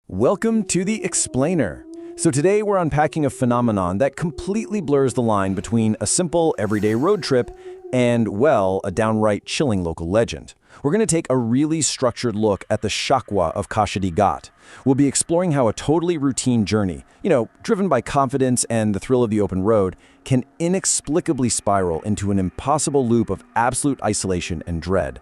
Welcome to The Explainer. So today we're unpacking a phenomenon that completely blurs the line between a simple everyday road trip and, well, a downright chilling local legend. We're going to take a really structured look at the Shakwa of Kashedi Ghat. We'll be exploring how a totally routine journey, driven by confidence and the thrill of the open road, can inexplicably spiral into an impossible loop of absolute isolation and dread.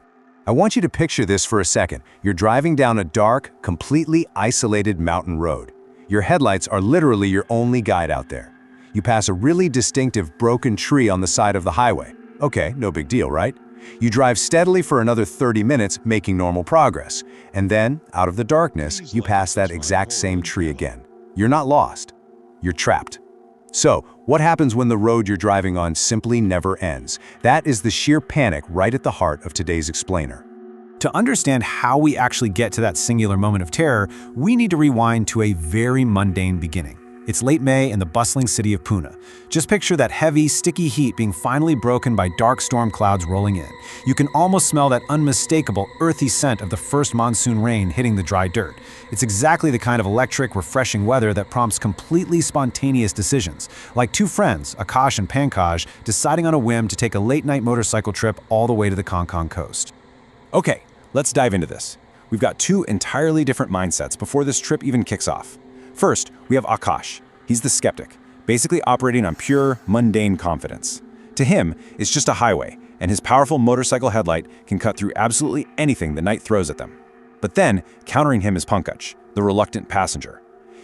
I want you to picture this for a second. You're driving down a dark, completely isolated mountain road. Your headlights are literally your only guide out there. You pass a really distinctive broken tree on the side of the highway. Okay, no big deal, right? You drive steadily for another 30 minutes, making normal progress. And then, out of the darkness, you pass that exact same tree again. You're not lost. You're trapped. So, what happens when the road you're driving on simply never ends? That is the sheer panic right at the heart of today's explainer. To understand how we actually get to that singular moment of terror, we need to rewind to a very mundane beginning. It's late May in the bustling city of Pune. Just picture that heavy, sticky heat being finally broken by dark storm clouds rolling in. You can almost smell that unmistakable, earthy scent of the first monsoon rain hitting the dry dirt. It's exactly the kind of electric, refreshing weather that prompts completely spontaneous decisions, like two friends, Akash and Pankaj, deciding on a whim to take a late-night motorcycle trip all the way to the Konkan coast. Okay, let's dive into this. We've got two entirely different mindsets before this trip even kicks off. First, we have Akash. He's the skeptic, basically operating on pure, mundane confidence. To him, it's just a highway, and his powerful motorcycle headlight can cut through absolutely anything the night throws at them. But then, countering him is Pankaj, the reluctant passenger.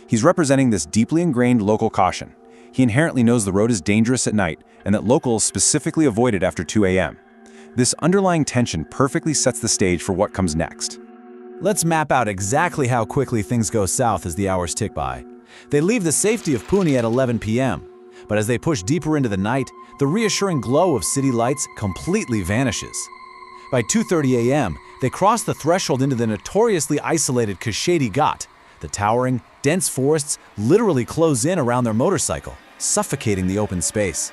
He's representing this deeply ingrained local caution. He inherently knows the road is dangerous at night, and that locals specifically avoid it after 2 a.m. This underlying tension perfectly sets the stage for what comes next. Let's map out exactly how quickly things go south as the hours tick by. They leave the safety of Pune at 11 p.m., but as they push deeper into the night, the reassuring glow of city lights completely vanishes. By 2:30 a.m., they cross the threshold into the notoriously isolated Kashedi Ghat. The towering, dense forests literally close in around their motorcycle, suffocating the open space.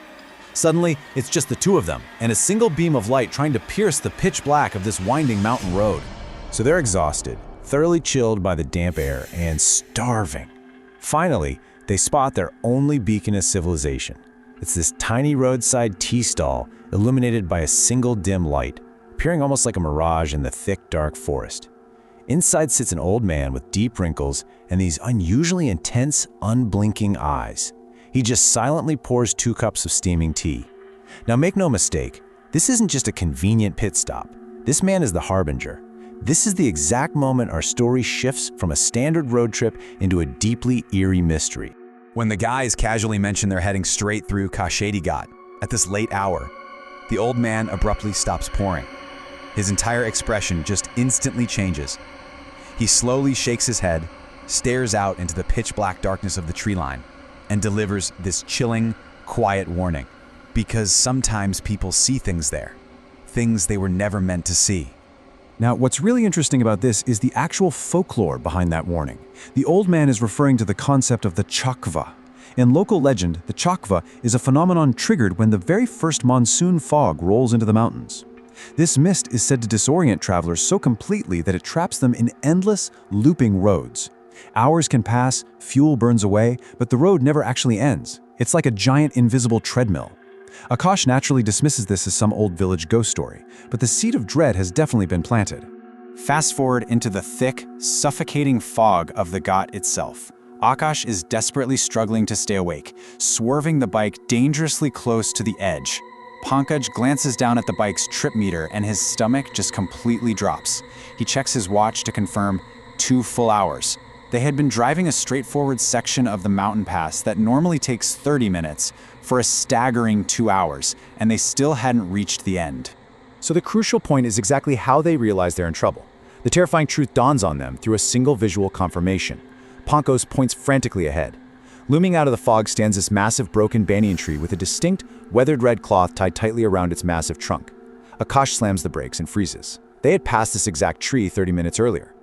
Suddenly, it's just the two of them, and a single beam of light trying to pierce the pitch black of this winding mountain road. So they're exhausted, thoroughly chilled by the damp air, and starving. Finally, they spot their only beacon of civilization. It's this tiny roadside tea stall illuminated by a single dim light, appearing almost like a mirage in the thick, dark forest. Inside sits an old man with deep wrinkles and these unusually intense, unblinking eyes. He just silently pours 2 cups of steaming tea. Now make no mistake, this isn't just a convenient pit stop. This man is the harbinger. This is the exact moment our story shifts from a standard road trip into a deeply eerie mystery. When the guys casually mention they're heading straight through Kashedi Ghat at this late hour, the old man abruptly stops pouring. His entire expression just instantly changes. He slowly shakes his head, stares out into the pitch-black darkness of the tree line, and delivers this chilling, quiet warning. Because sometimes people see things there, things they were never meant to see. Now, what's really interesting about this is the actual folklore behind that warning. The old man is referring to the concept of the chakva. In local legend, the chakva is a phenomenon triggered when the very first monsoon fog rolls into the mountains. This mist is said to disorient travelers so completely that it traps them in endless, looping roads. Hours can pass, fuel burns away, but the road never actually ends. It's like a giant invisible treadmill. Akash naturally dismisses this as some old village ghost story, but the seed of dread has definitely been planted. Fast forward into the thick, suffocating fog of the Ghat itself. Akash is desperately struggling to stay awake, swerving the bike dangerously close to the edge. Pankaj glances down at the bike's trip meter and his stomach just completely drops. He checks his watch to confirm 2 full hours. They had been driving a straightforward section of the mountain pass that normally takes 30 minutes for a staggering 2 hours, and they still hadn't reached the end. So the crucial point is exactly how they realize they're in trouble. The terrifying truth dawns on them through a single visual confirmation. Pankaj points frantically ahead. Looming out of the fog stands this massive broken banyan tree with a distinct, weathered red cloth tied tightly around its massive trunk. Akash slams the brakes and freezes. They had passed this exact tree 30 minutes earlier.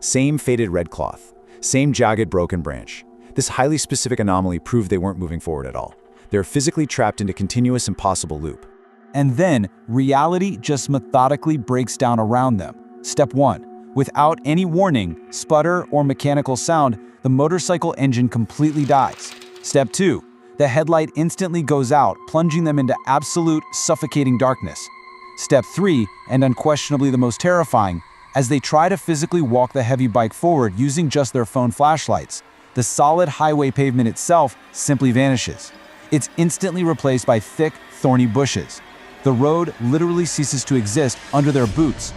Same faded red cloth. Same jagged broken branch. This highly specific anomaly proved they weren't moving forward at all. They were physically trapped into continuous impossible loop. And then, reality just methodically breaks down around them. Step 1. Without any warning, sputter, or mechanical sound, the motorcycle engine completely dies. Step 2. The headlight instantly goes out, plunging them into absolute, suffocating darkness. Step 3, and unquestionably the most terrifying, as they try to physically walk the heavy bike forward using just their phone flashlights, the solid highway pavement itself simply vanishes. It's instantly replaced by thick, thorny bushes. The road literally ceases to exist under their boots.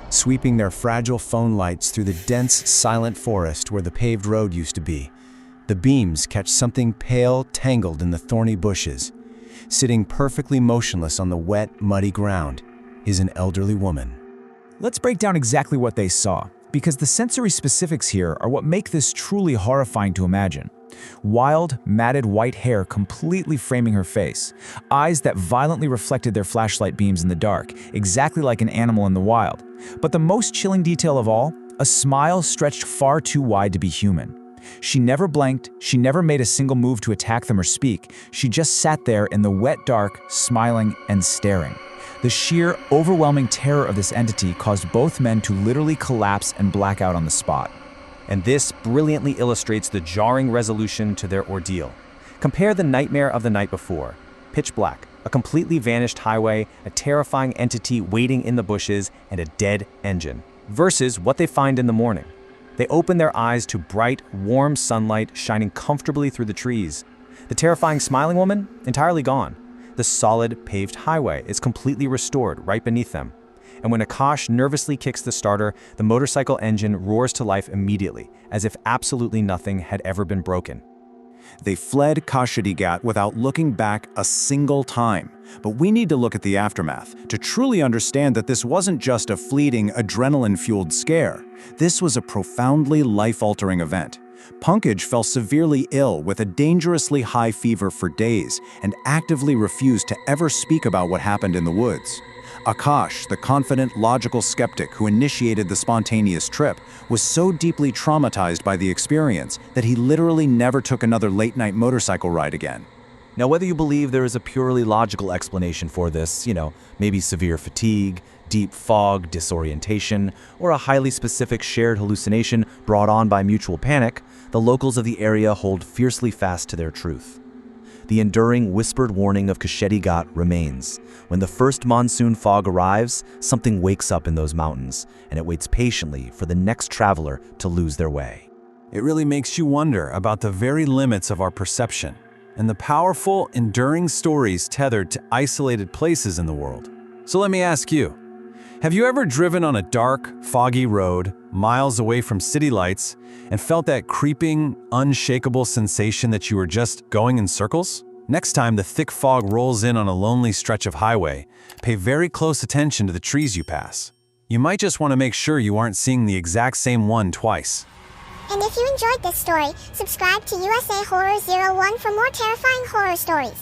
Sweeping their fragile phone lights through the dense, silent forest where the paved road used to be. The beams catch something pale tangled in the thorny bushes. Sitting perfectly motionless on the wet, muddy ground is an elderly woman. Let's break down exactly what they saw, because the sensory specifics here are what make this truly horrifying to imagine. Wild, matted white hair completely framing her face, eyes that violently reflected their flashlight beams in the dark, exactly like an animal in the wild. But the most chilling detail of all, a smile stretched far too wide to be human. She never blinked, she never made a single move to attack them or speak. She just sat there in the wet dark, smiling and staring. The sheer, overwhelming terror of this entity caused both men to literally collapse and black out on the spot. And this brilliantly illustrates the jarring resolution to their ordeal. Compare the nightmare of the night before. Pitch black, a completely vanished highway, a terrifying entity waiting in the bushes, and a dead engine, versus what they find in the morning. They open their eyes to bright, warm sunlight shining comfortably through the trees. The terrifying smiling woman, entirely gone. The solid, paved highway is completely restored right beneath them. And when Akash nervously kicks the starter, the motorcycle engine roars to life immediately, as if absolutely nothing had ever been broken. They fled Kashedi Ghat without looking back a single time. But we need to look at the aftermath to truly understand that this wasn't just a fleeting, adrenaline-fueled scare. This was a profoundly life-altering event. Pankaj fell severely ill with a dangerously high fever for days and actively refused to ever speak about what happened in the woods. Akash, the confident, logical skeptic who initiated the spontaneous trip, was so deeply traumatized by the experience that he literally never took another late-night motorcycle ride again. Now, whether you believe there is a purely logical explanation for this, maybe severe fatigue, deep fog, disorientation, or a highly specific shared hallucination brought on by mutual panic, the locals of the area hold fiercely fast to their truth. The enduring whispered warning of Kashedi Ghat remains. When the first monsoon fog arrives, something wakes up in those mountains, and it waits patiently for the next traveler to lose their way. It really makes you wonder about the very limits of our perception and the powerful, enduring stories tethered to isolated places in the world. So let me ask you, have you ever driven on a dark, foggy road, miles away from city lights, and felt that creeping, unshakable sensation that you were just going in circles? Next time the thick fog rolls in on a lonely stretch of highway, pay very close attention to the trees you pass. You might just want to make sure you aren't seeing the exact same one twice. And if you enjoyed this story, subscribe to USA Horror 01 for more terrifying horror stories.